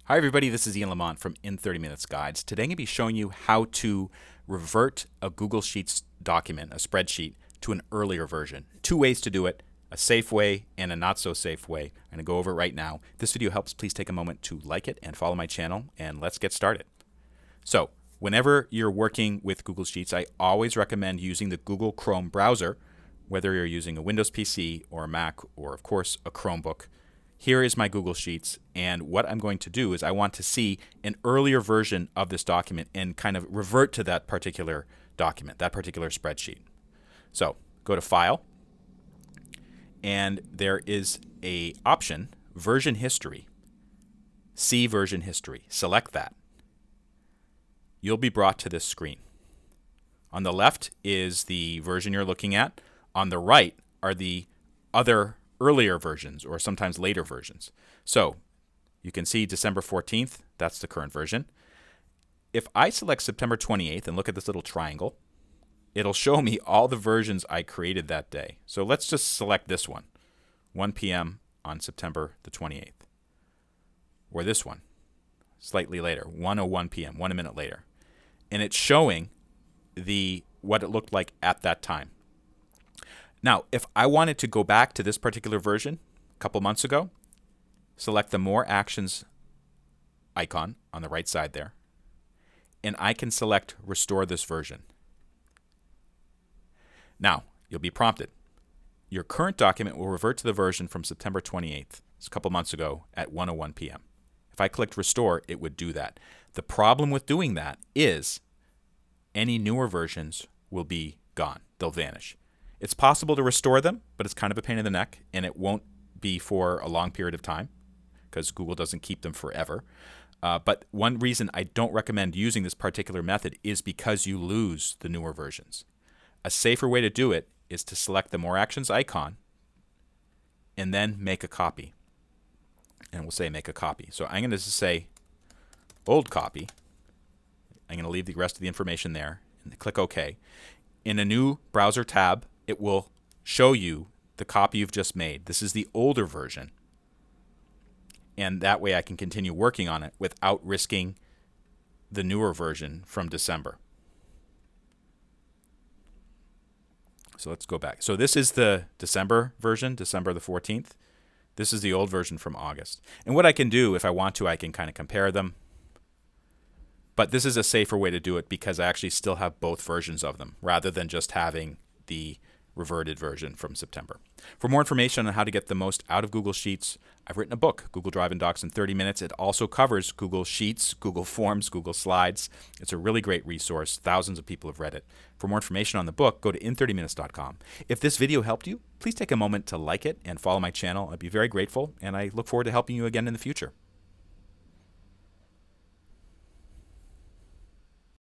Hi everybody, this is Ian Lamont from In 30 Minutes Guides. Today I'm going to be showing you how to revert a Google Sheets document, a spreadsheet, to an earlier version. Two ways to do it, a safe way and a not so safe way. I'm going to go over it right now. If this video helps, please take a moment to like it and follow my channel, and let's get started. So, whenever you're working with Google Sheets, I always recommend using the Google Chrome browser, whether you're using a Windows PC or a Mac or, of course, a Chromebook. Here is my Google Sheets, and what I'm going to do is I want to see an earlier version of this document and kind of revert to that particular document, that particular spreadsheet. So go to File, and there is a option, Version History. See Version History. Select that. You'll be brought to this screen. On the left is the version you're looking at. On the right are the other earlier versions or sometimes later versions. So you can see December 14th, that's the current version. If I select September 28th and look at this little triangle, it'll show me all the versions I created that day. So let's just select this one, 1 p.m. on September the 28th. Or this one, slightly later, 1:01 p.m., 1 minute later. And it's showing what it looked like at that time. Now, if I wanted to go back to this particular version a couple months ago, select the More Actions icon on the right side there, and I can select Restore this version. Now, you'll be prompted. Your current document will revert to the version from September 28th, a couple months ago, at 1:01 p.m. If I clicked Restore, it would do that. The problem with doing that is any newer versions will be gone. They'll vanish. It's possible to restore them, but it's kind of a pain in the neck, and it won't be for a long period of time because Google doesn't keep them forever. But one reason I don't recommend using this particular method is because you lose the newer versions. A safer way to do it is to select the More Actions icon and then make a copy. And we'll say make a copy. So I'm going to say old copy. I'm going to leave the rest of the information there and click OK. In a new browser tab, it will show you the copy you've just made. This is the older version. And that way I can continue working on it without risking the newer version from December. So let's go back. So this is the December version, December the 14th. This is the old version from August. And what I can do, if I want to, I can kind of compare them. But this is a safer way to do it because I actually still have both versions of them rather than just having the reverted version from September. For more information on how to get the most out of Google Sheets, I've written a book, Google Drive and Docs in 30 Minutes. It also covers Google Sheets, Google Forms, Google Slides. It's a really great resource. Thousands of people have read it. For more information on the book, go to in30minutes.com. If this video helped you, please take a moment to like it and follow my channel. I'd be very grateful, and I look forward to helping you again in the future.